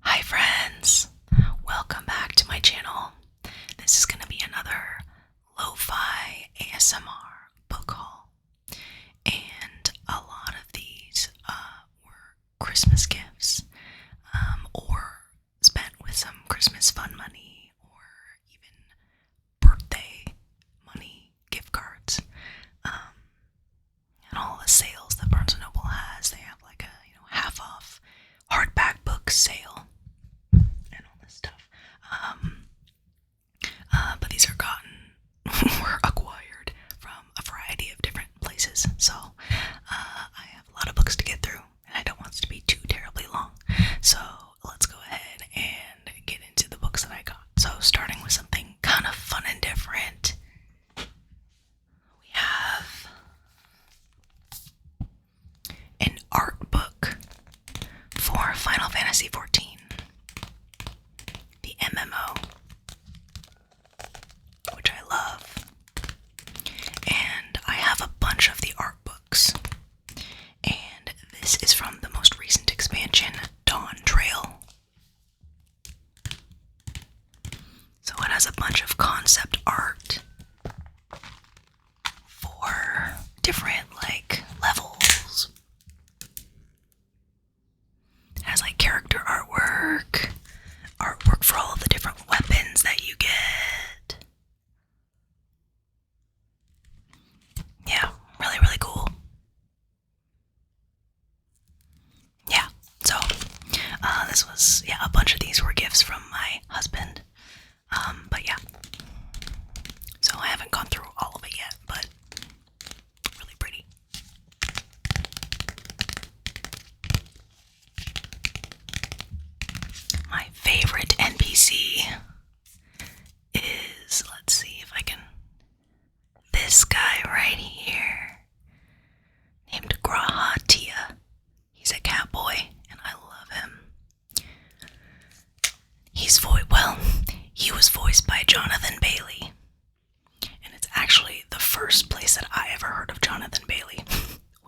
Hi friends, welcome back to my channel. This is going to be another lo-fi ASMR book haul, and a lot of these were Christmas gifts, or spent with some Christmas fun money, or even birthday money, gift cards, and all the sales that Barnes& Noble has. They have like a half off hardback book sale and all this stuff. But these are were acquired from a variety of different places. So I have a lot of books to get through, and I don't want this to be too terribly long. So let's go ahead and get into the books that I got. So starting with something kind of fun and different, we have an art book for Final Fantasy XIV, the MMO, which I love. And I have a bunch of the art books. And this is from the most recent expansion, Dawn Trail. So it has a bunch of concept art for different levels. It has character artwork for all of the different weapons that you get. Yeah, really, really cool. Yeah, so this was, a bunch of these were gifts from my husband. But yeah, so I haven't gone through all of it yet, but really pretty. My favorite NPC is, let's see if I can, this guy right here, named Grahatia. He's a catboy, and I love him. He was voiced by Jonathan Bailey, and it's actually the first place that I ever heard of Jonathan Bailey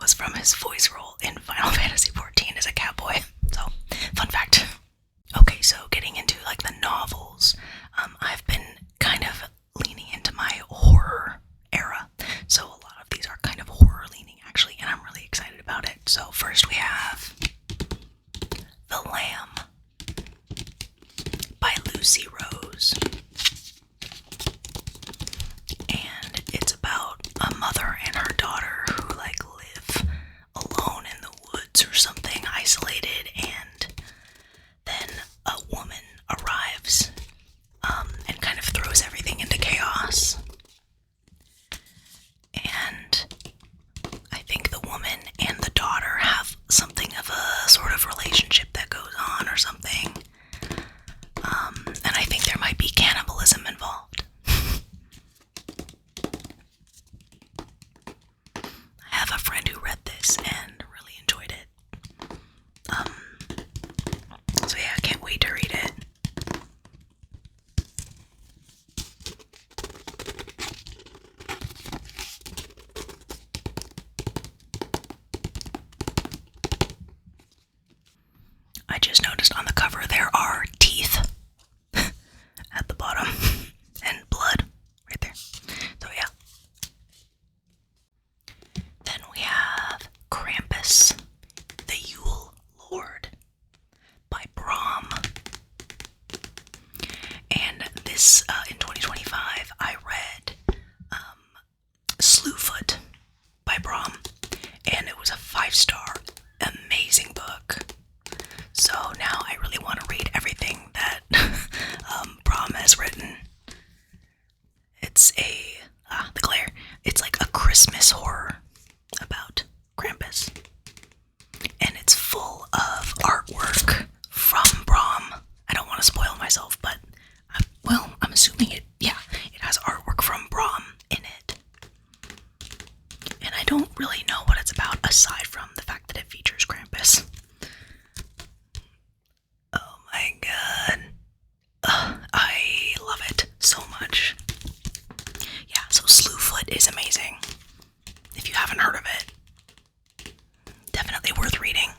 was from his voice role in Final Fantasy XIV as a catboy. So, fun fact. Okay, so getting into the novels, I've been kind of leaning into my horror era. So a lot of these are kind of horror leaning actually, and I'm really excited about it. So first we have The Lamb by Lucy Rose. And it's about a mother and her daughter who live alone in the woods or something, isolated, and then a woman arrives and kind of throws everything into chaos. And I think the woman and the daughter have something of a sort of relationship that goes on or something. And I think there might be cannibalism involved. I have a friend who read this and really enjoyed it. So yeah, I can't wait to read it. I just noticed on the cover there are teeth at the bottom and blood right there. So yeah. Then we have Krampus, the Yule Lord by Brom. And this, in 2025, I read Slewfoot by Brom, and it was a 5-star, amazing book. So now I really want to read everything that Brom has written. It's The Glare. It's like a Christmas horror about Krampus. And it's full of artwork from Brom. I don't want to spoil myself, but I'm assuming it has artwork from Brom in it. And I don't really know what it's about aside from the fact that it features Krampus. Oh my god. I love it so much. Yeah, so Slewfoot is amazing. If you haven't heard of it, definitely worth reading.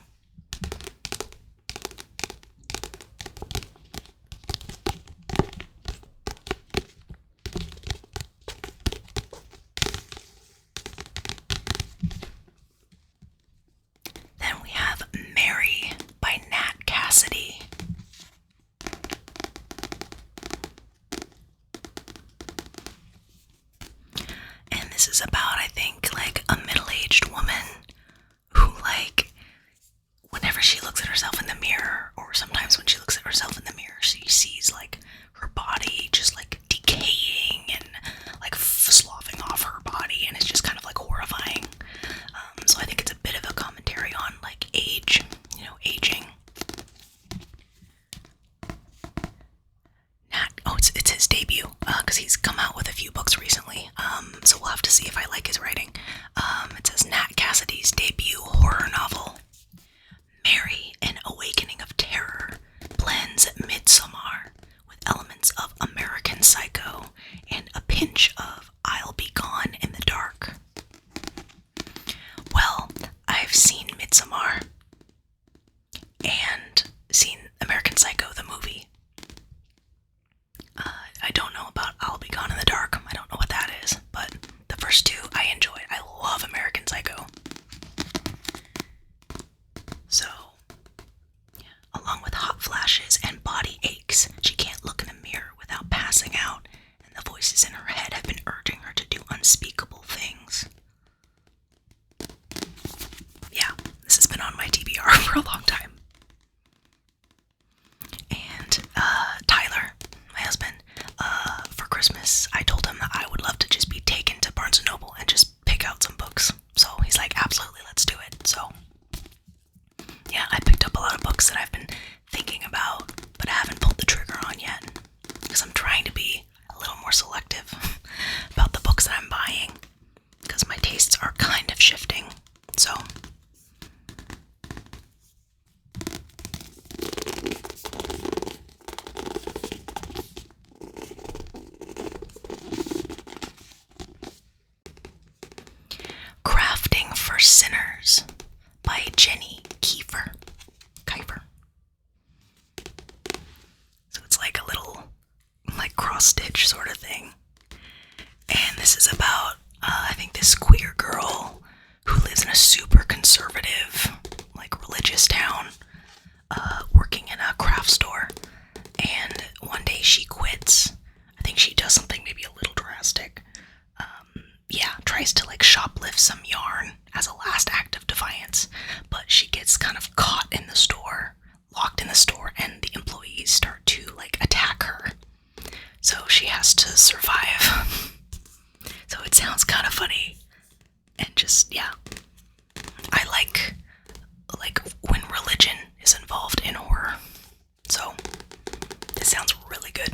is about, I think, like a middle-aged woman who, like, whenever she looks at herself in the mirror, or sometimes when she looks at herself in the mirror, she sees like her body just like decaying and like sloughing off her body, and it's just kind of like horrifying. So I think it's a bit of a commentary on like age, aging. Oh, it's his debut, because he's come out with a few books recently. So we'll have to see if I like his writing. It says Nat Cassidy's debut horror novel. Mary, an Awakening of Terror, blends Midsommar with elements of American Psycho and a pinch of I'll Be Gone in the Dark. Well, I've seen Midsommar and seen American Psycho, the movie. I don't know about I'll Be Gone in the Dark. I don't know what that is, but the first two I enjoy. I love American Psycho. So, along with hot flashes and body aches, she can't look in a mirror without passing out, and the voices in her head have been urging her to do unspeakable things. Yeah, this has been on my TBR for a long time. And Tyler, my husband, for Christmas, I told him that I would love to just be taken to Barnes & Noble and just pick out some books. So he's like, absolutely, let's do it. So yeah, I picked up a lot of books that I've been thinking about, but I haven't pulled the trigger on yet, because I'm trying to be a little more selective about the books that I'm buying, because my tastes are kind of shifting. So Crafting for Sinners by Jenny Kiefer. So it's like a little, like, cross-stitch sort of thing. And this is about, I think, this queer girl who lives in a super conservative, like, religious town, working in a craft store. And one day she quits. I think she does something maybe a little drastic. Tries to like shoplift some yarn as a last act of defiance, but she gets kind of caught in the store, locked in the store, and the employees start to like attack her. So she has to survive. So it sounds kind of funny, and just, yeah, I like when religion is involved in horror. So this sounds really good.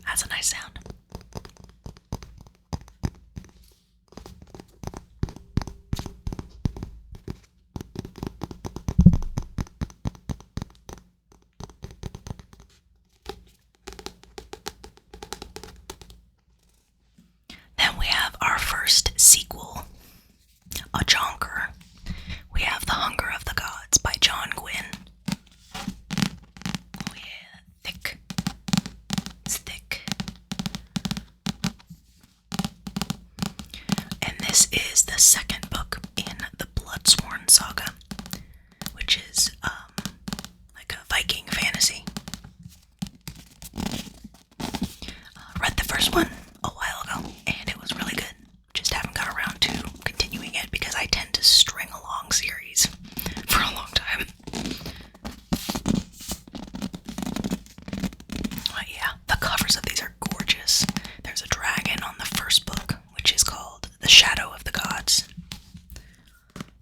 That's a nice sound. Then we have our first sequel, a jonker. We have The Hunger of the Gods by John Gwynne. Oh yeah, thick. It's thick. And this is the second book in the Bloodsworn saga, which is like a Viking fantasy. Read the first one a while ago, and it was really good. Just haven't got around to continuing it because I tend to string along series for a long time. But yeah, the covers of these are gorgeous. There's a dragon on the first book, which is called The Shadow of the Gods.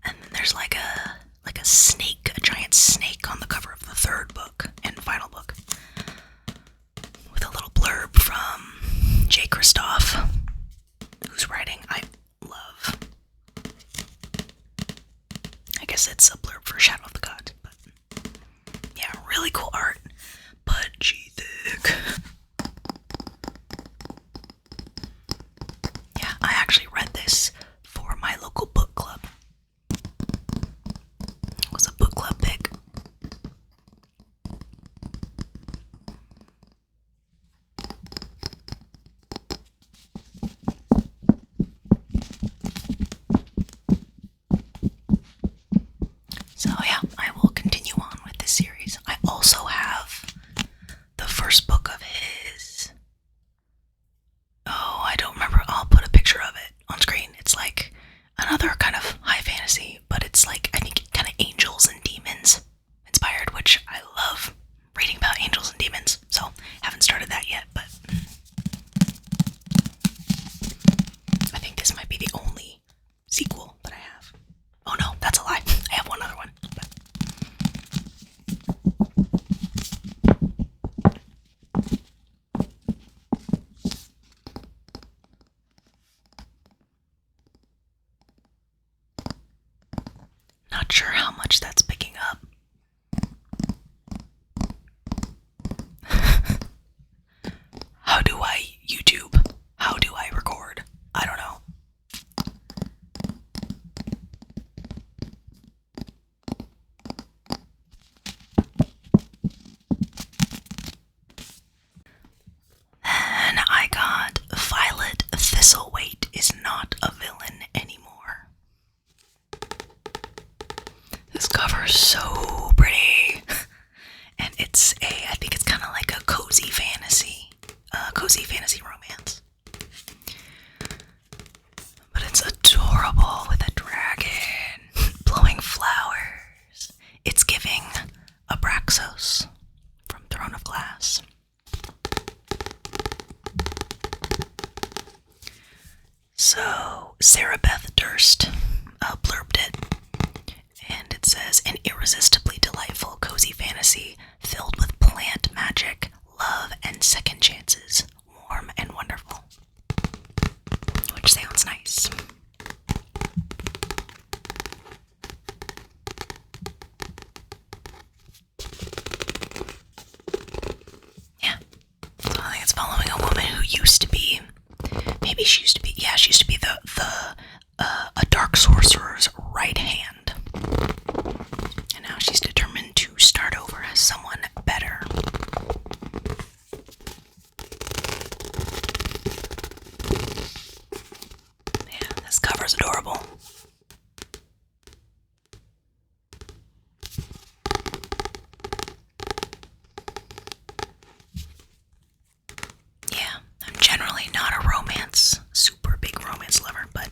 And then there's like a snake, a giant snake on the cover of the third book and final book, with a little blurb from J. sure how much that's picking up. How do I YouTube? How do I record? I don't know. Then I got Violet Thistlethwaite is not a villain anymore. This cover is so pretty. And I think it's kind of like a cozy fantasy romance. But it's adorable with a dragon blowing flowers. It's giving Abraxos from Throne of Glass. So, Sarah Beth Durst blurbed it, and it says, an irresistibly delightful, cozy fantasy filled with plant magic, love, and second chances, warm and wonderful. Which sounds nice. Yeah. So I think it's following a woman who used to be, she used to be a dark sorcerer's right hand. And now she's determined to start over as someone better. Yeah, this cover's adorable. Yeah, I'm generally not a super big romance lover, but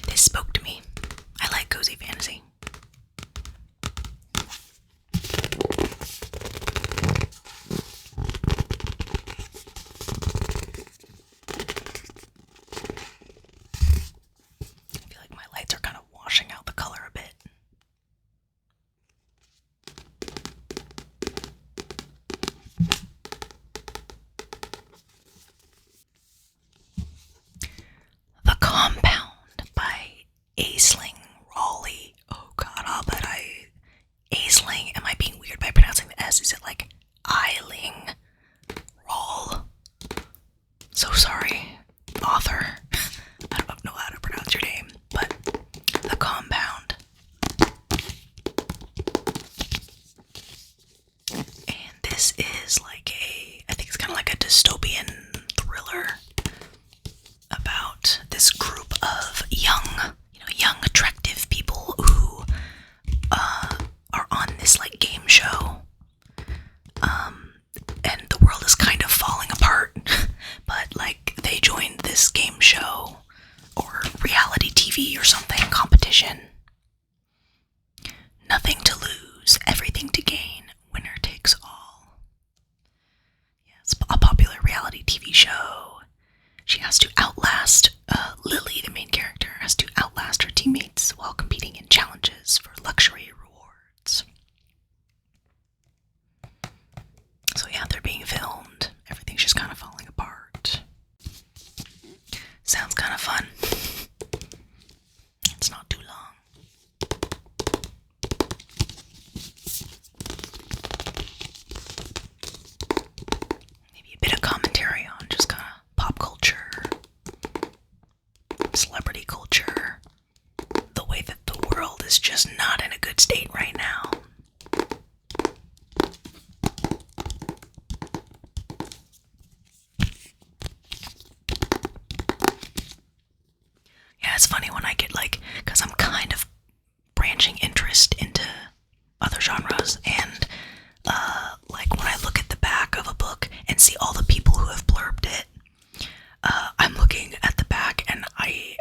this spoke to me. I like cozy fantasy. I feel like my lights are kind of washing out the color a bit. The Compound by Aisling Raleigh. Oh god, Aisling, am I being weird by pronouncing the S? Is it like Eiling Rall? So sorry, author. I don't know how to pronounce your name, but The Compound. And this is I think it's kind of like a dystopian thriller about this group of young attractive people who are on this game show. And the world is kind of falling apart, but they joined this game show or reality TV or something competition. Nothing to lose, everything to gain, winner takes all. Yeah, it's a popular reality TV show. She has to outlast, Lily, the main character, has to outlast her teammates while competing in challenges for luxury rewards. So yeah, they're being filmed. Everything's just kind of falling apart. Sounds kind of fun. It's not too long. Maybe a bit of commentary on just kind of pop culture, celebrity culture, the way that the world is just not in a good state right now. Yeah, it's funny when I get because I'm kind of branching interest into other genres, and when I look at the back of a book and see all the people who have blurbed it, I'm looking at the back and I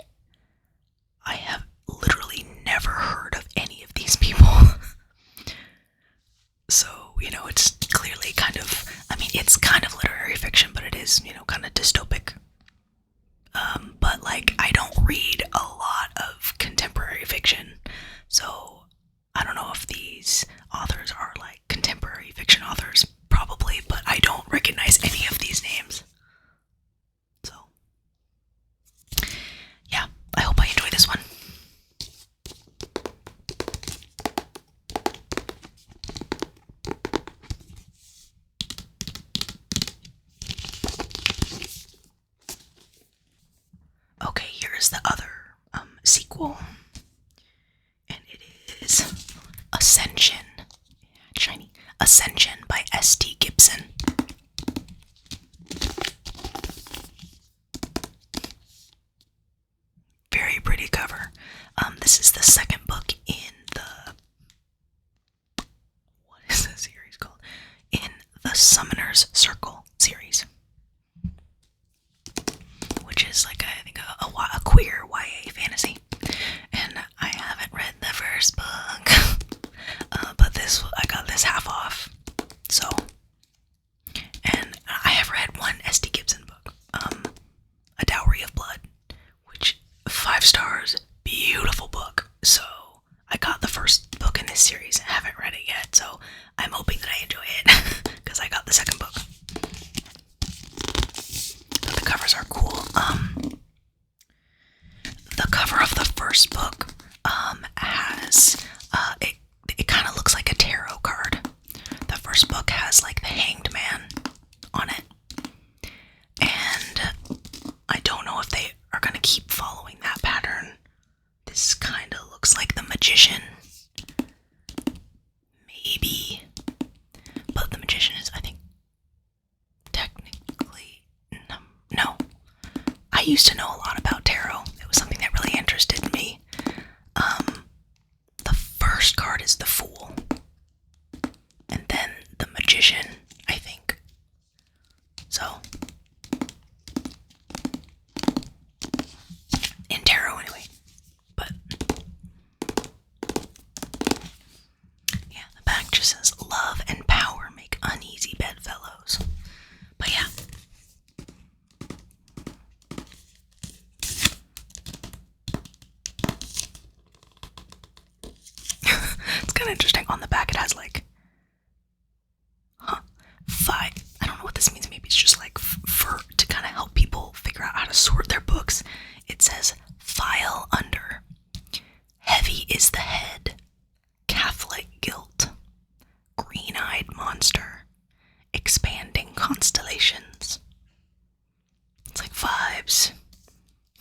have literally never heard of any of these people. So, it's clearly it's kind of literary fiction, but it is, kind of dystopic. But I don't read a lot of contemporary fiction, so I don't know if these authors are contemporary fiction authors, probably, but I don't recognize any of these names. So, yeah, I hope I enjoy this one. is the other sequel, and it is Ascension. Shiny. Ascension by S.T. Gibson. Very pretty cover. This is the second book in the... What is the series called? In the Summoner's Circle series. Which is like, I think, a queer YA fantasy. And I haven't read the first book. But I got this half off. So, and I have read one S.T. Gibson book, A Dowry of Blood, which 5 stars, beautiful book. So I got the first book in this series and haven't read it yet. So I'm hoping that I enjoy it because I got the second book. But the covers are cool. The cover of the first book has it kind of looks like a tarot card. The first book has like the Hanged Man on it, and I don't know if they are going to keep following that pattern. This kind of looks like the Magician, maybe, but the Magician is, I think, technically no. I used to know a lot about tarot. It was something that really interested me. The first card is the Fool, and then the Magician, I think. So, in tarot anyway. But yeah, the back just says love and power make uneasy bedfellows. But yeah. It's kind of interesting. On the back it has like, 5. I don't know what this means. Maybe it's just like for to kind of help people figure out how to sort their books. It says file under. Heavy is the head. Catholic guilt. Green-eyed monster. Expanding constellations. It's like vibes.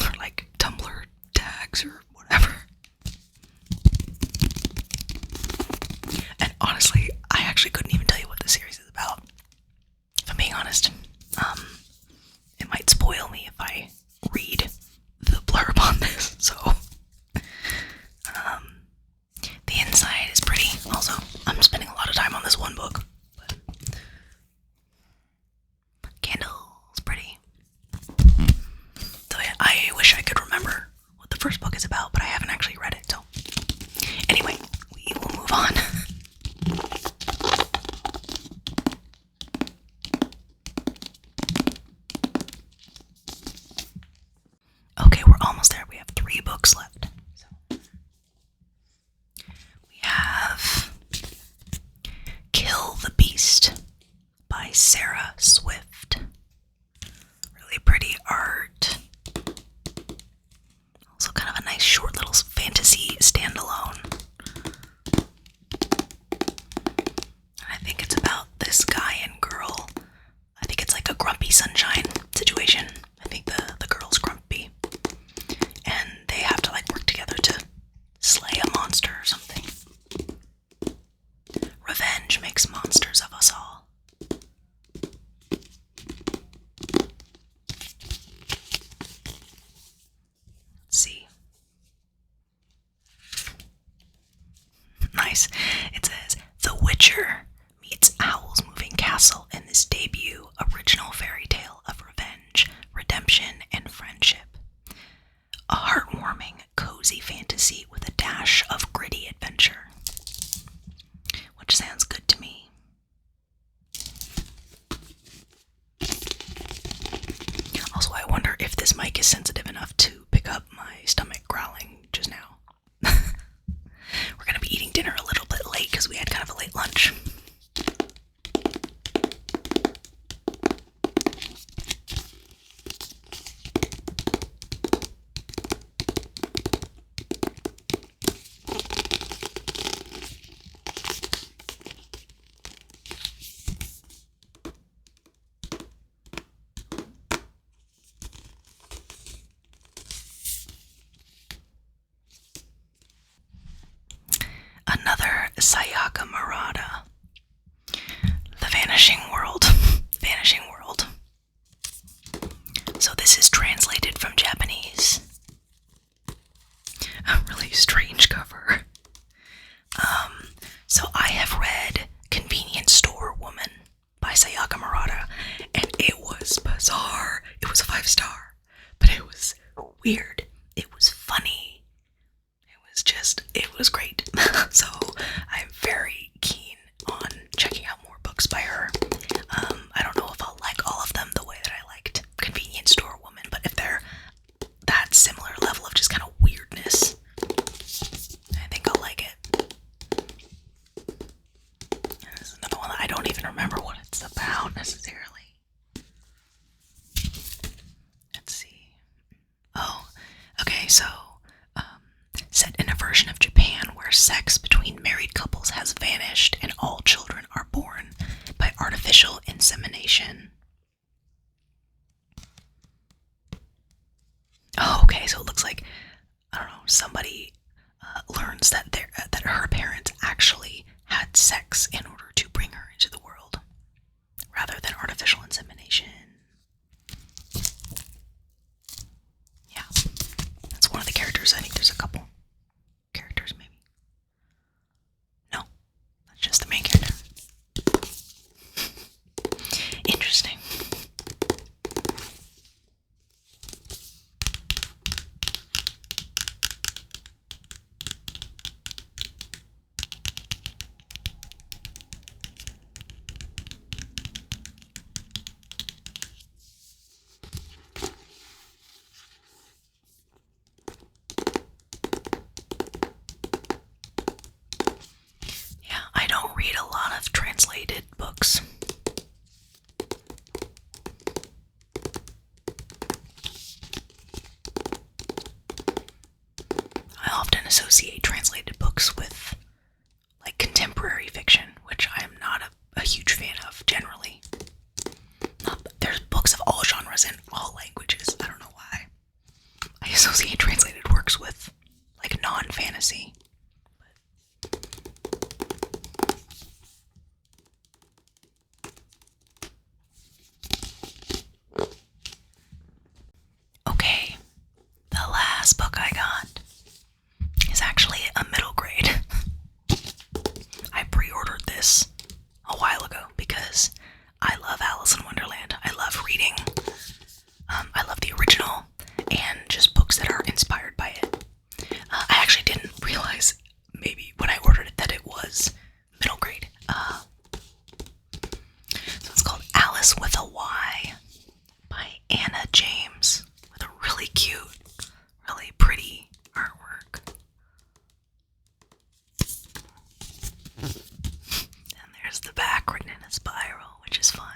Or like Tumblr tags or whatever. And honestly, I actually couldn't even tell you what the series is about. If I'm being honest. It might spoil me if I read the blurb on this, so. The inside is pretty. Also, I'm spending a lot of time on this one book. But candle's pretty. So yeah, I wish I could remember what the first book is about, but I haven't actually read it, so. Anyway, we will move on. Okay, we're almost there. We have 3 books left. So. We have Kill the Beast by Sarah Swift. Really pretty art. Also kind of a nice short little fantasy standalone. I think it's about this guy and girl. I think it's like a Grumpy Sunshine situation. I think the girl's grumpy. And they have to like work together to slay a monster or something. Revenge makes monsters of us all. Let's see. Nice. It says, The Witcher meets Owl's Moving Castle in this debut original fairy tale of revenge, redemption, and friendship. A heartwarming, cozy fantasy with a dash of gritty adventure. Which sounds good to me. Also, I wonder if this mic is sensitive enough to pick up my stomach growling just now. We're gonna be eating dinner a little bit late because we had kind of a late lunch. Sayaka Murata. The Vanishing World. Vanishing World. So this is translated from Japanese. A really strange cover. So I have read Convenience Store Woman by Sayaka Murata, and it was bizarre. It was a 5-star, but it was weird. It was funny. It was great. So I'm very keen on checking out more books by her. I don't know if I'll like all of them the way that I liked Convenience Store Woman, but if they're that similar level of just kind of weirdness, I think I'll like it. And this is another one that I don't even remember what it's about necessarily. Let's see. Oh, okay, so set in a version of Japan where sex between married couples has vanished and all children are born by artificial insemination. Oh, okay, so it looks like, I don't know, somebody learns that her parents actually had sex in order to bring her into the world, rather than artificial insemination. Yeah, that's one of the characters. I think there's a couple characters, maybe. No, that's just the main character. Interesting. I don't read a lot of translated books. I often associate translated books with like contemporary fiction, which I am not a huge fan of generally. There's books of all genres and all languages. I don't know why. I associate translated works with like non-fantasy. Okay, the last book I got is actually a middle grade. I pre-ordered this a while ago because I love Alice in Wonderland. I love reading. I love the original and just books that are inspired by it. I actually didn't realize maybe when I ordered it that it was middle grade. So it's called Alice with a Y by Anna James, with a really cute, really pretty artwork. And there's the back written in a spiral, which is fun.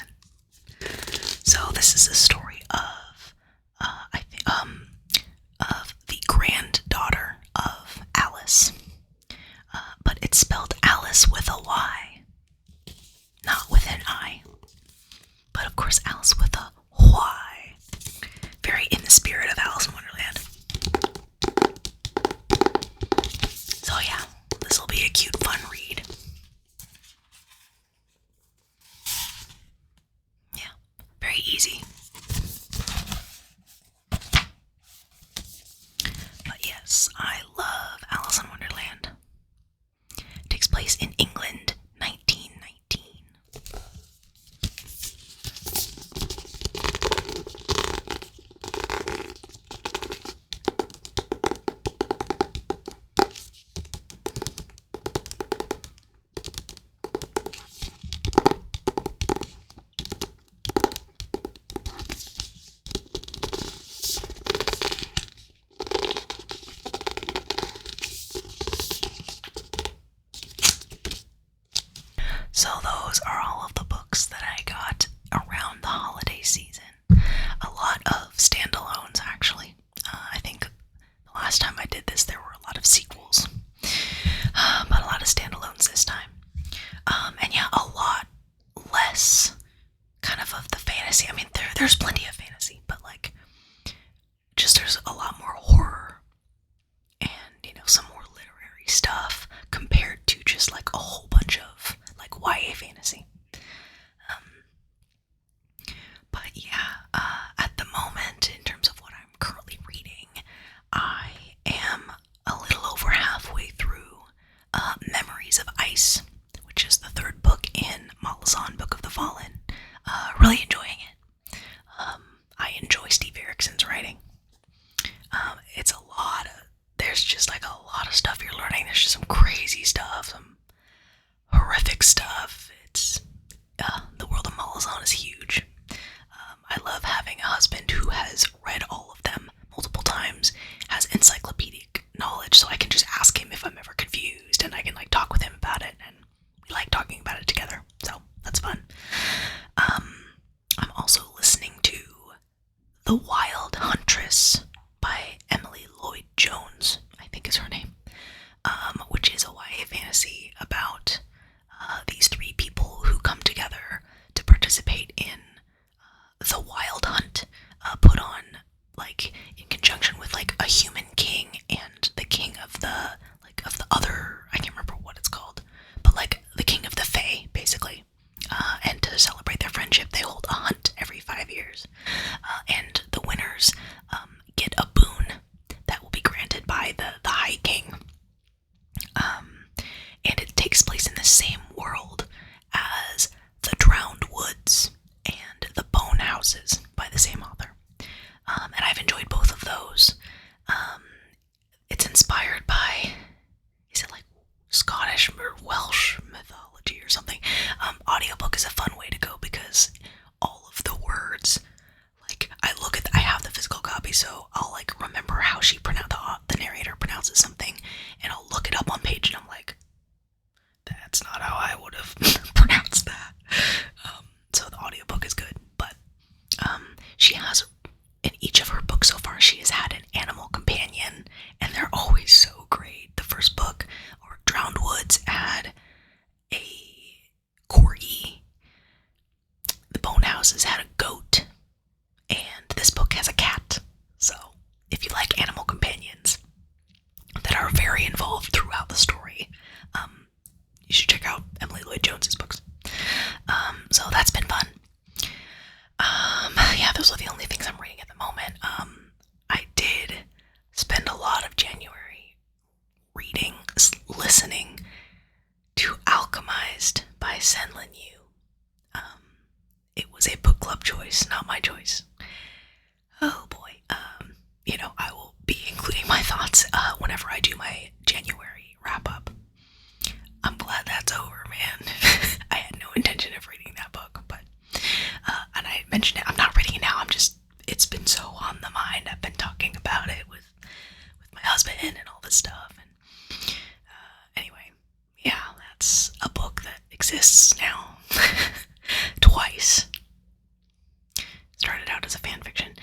So this is a story of of the granddaughter of Alice, but it's spelled Alice with a Y, not with an I. But of course, Alice with a Y. Very in the spirit of Alice in Wonderland. So yeah, this will be a cute, fun read. Yeah, very easy. But yes, I love Alice in Wonderland. It takes place in England, 1919. So those are all of the books that I got around the holiday season. A lot of standalones, actually. I think the last time I did this, there were a lot of sequels, but a lot of standalones this time. And yeah, a lot less kind of the fantasy. I mean, there's plenty of fantasy, but like, just there's a lot more horror and, some more literary stuff compared to just like a whole bunch is huge. I love having a husband who has read all of them multiple times, has encyclopedic knowledge, so I can just ask him if I'm ever confused, and I can like talk with him about it, and we like talking about it together. So that's fun. I'm also listening to The Wild Huntress by Emily Lloyd Jones, I think is her name, which is a YA fantasy about these three people who come together to participate in the wild hunt, put on like in conjunction with like a human king and the king of the other, I can't remember what it's called, but like the king of the Fae, basically. And to celebrate their friendship, they hold a hunt every 5 years, and the winners get a boon that will be granted by the High King. And it takes place in the same world as The Drowned Woods and The Bone Houses by the same author. And I've enjoyed both of those. It's inspired by, is it like Scottish or Welsh mythology or something? Audiobook is a fun way to go because all of the words, like I have the physical copy, so I'll like remember how the narrator pronounces something, and I'll look it up on page, and I'm like, that's not how I would have pronounced that. So the audiobook is good, but she has, in each of her books so far, she has had an animal companion, and they're always so great. The first book, or Drowned Woods, had a corgi. The Bone Houses had a goat, and this book has a cat. So if you like animal companions that are very involved throughout the story, you should check out Emily Lloyd Jones's books. So that's been fun. Yeah, those are the only things I'm reading at the moment. I did spend a lot of January reading, listening to Alchemized by Senlin Yu. It was a book club choice, not my choice. Oh boy. I will be including my thoughts whenever I do my January wrap up. I'm glad that's over, man. I had no intention of reading that book, but and I mentioned it. I'm not reading it now. It's been so on the mind. I've been talking about it with my husband and all this stuff. And anyway, yeah, that's a book that exists now twice. Started out as a fan fiction.